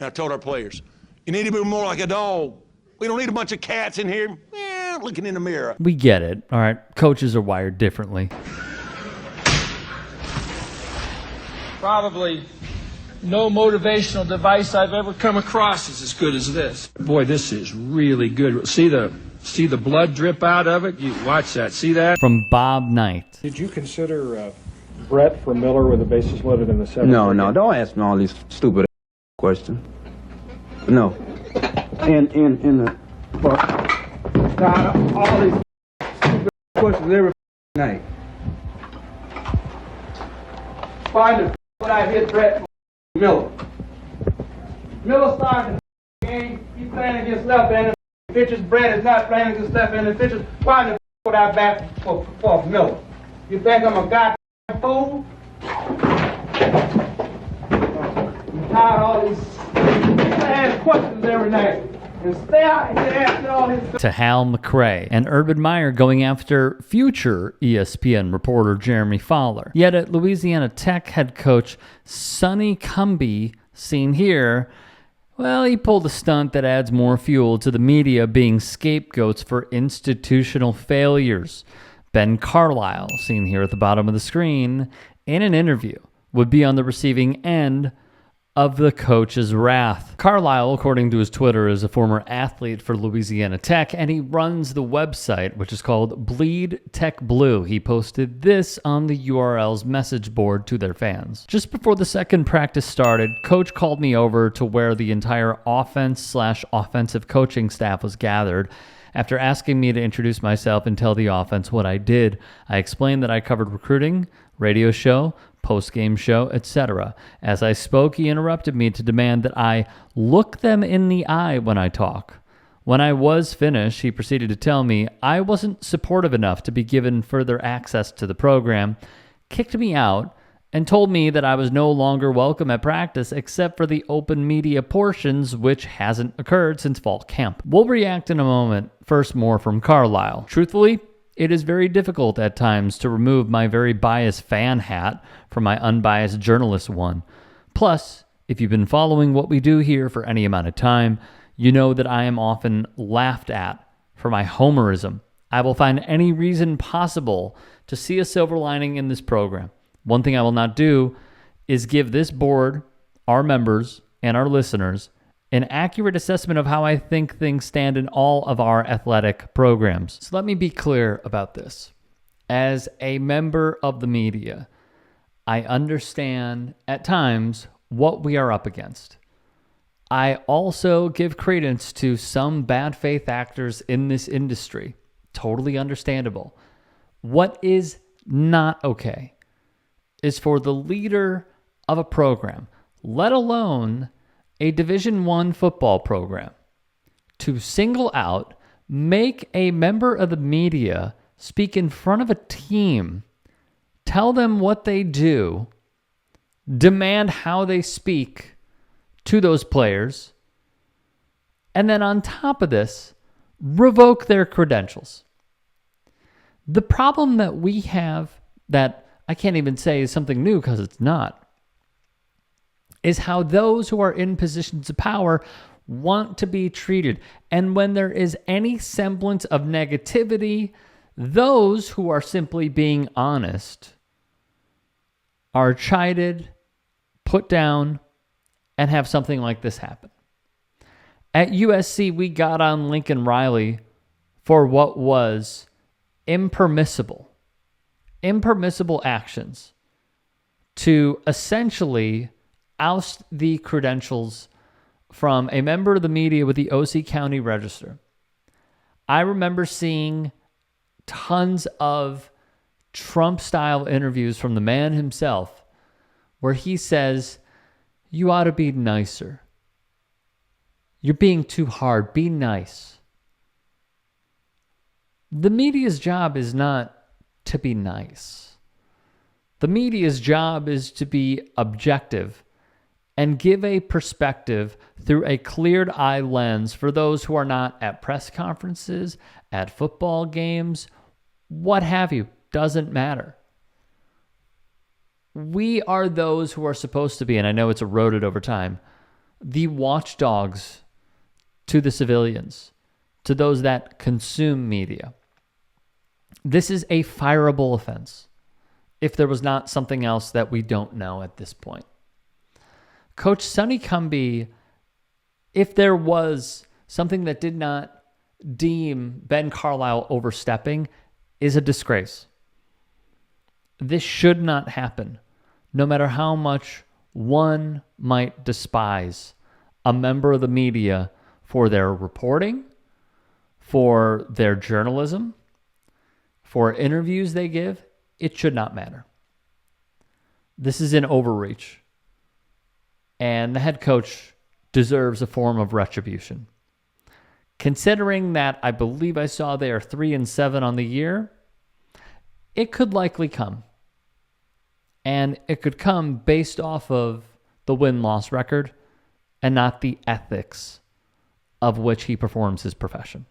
And I told our players, you need to be more like a dog. We don't need a bunch of cats in here looking in the mirror. We get it, all right? Coaches are wired differently. Probably no motivational device I've ever come across is as good as this. Boy, this is really good. See the blood drip out of it? You watch that. See that? From Bob Knight. Did you consider Brett for Miller with the bases loaded in the seventh? No, don't ask me all these stupid questions. No. In the God, all these stupid questions every night. Find the when I hit Brett Miller. Miller started the game. He's playing against left-handed pitchers. Brett is not playing against left-handed pitchers. Why the would I bat for Miller? You think I'm a goddamn fool? I'm tired of all these ask questions every night. And stay out here asking all these. To Hal McRae and Urban Meyer going after future ESPN reporter Jeremy Fowler. Yet at Louisiana Tech head coach Sonny Cumbie, seen here, well, he pulled a stunt that adds more fuel to the media being scapegoats for institutional failures. Ben Carlisle, seen here at the bottom of the screen, in an interview, would be on the receiving end of the coach's wrath. Carlisle, according to his Twitter, is a former athlete for Louisiana Tech, and he runs the website, which is called Bleed Tech Blue. He posted this on the URL's message board to their fans. Just before the second practice started, Coach called me over to where the entire offense/offensive coaching staff was gathered. After asking me to introduce myself and tell the offense what I did, I explained that I covered recruiting, radio show, post-game show, etc. As I spoke, he interrupted me to demand that I look them in the eye when I talk. When I was finished, he proceeded to tell me I wasn't supportive enough to be given further access to the program, kicked me out, and told me that I was no longer welcome at practice except for the open media portions, which hasn't occurred since fall camp. We'll react in a moment. First, more from Carlisle. Truthfully, it is very difficult at times to remove my very biased fan hat from my unbiased journalist one. Plus, if you've been following what we do here for any amount of time, you know that I am often laughed at for my homerism. I will find any reason possible to see a silver lining in this program. One thing I will not do is give this board, our members, and our listeners an accurate assessment of how I think things stand in all of our athletic programs. So let me be clear about this. As a member of the media, I understand at times what we are up against. I also give credence to some bad faith actors in this industry. Totally understandable. What is not okay is for the leader of a program, let alone a Division I football program, to single out, make a member of the media speak in front of a team, tell them what they do, demand how they speak to those players, and then on top of this, revoke their credentials. The problem that we have, that I can't even say is something new because it's not, is how those who are in positions of power want to be treated. And when there is any semblance of negativity, those who are simply being honest are chided, put down, and have something like this happen. At USC, we got on Lincoln Riley for what was impermissible actions to essentially oust the credentials from a member of the media with the OC County Register. I remember seeing tons of Trump-style interviews from the man himself where he says, you ought to be nicer. You're being too hard. Be nice. The media's job is not to be nice. The media's job is to be objective and give a perspective through a cleared eye lens for those who are not at press conferences, at football games, what have you. Doesn't matter. We are those who are supposed to be, and I know it's eroded over time, the watchdogs to the civilians, to those that consume media. This is a fireable offense if there was not something else that we don't know at this point. Coach Sonny Cumbie, if there was something that did not deem Ben Carlisle overstepping, is a disgrace. This should not happen, no matter how much one might despise a member of the media for their reporting, for their journalism, for interviews they give. It should not matter. This is an overreach, and the head coach deserves a form of retribution. Considering that I believe I saw they are 3-7 on the year, it could likely come. And it could come based off of the win-loss record and not the ethics of which he performs his profession.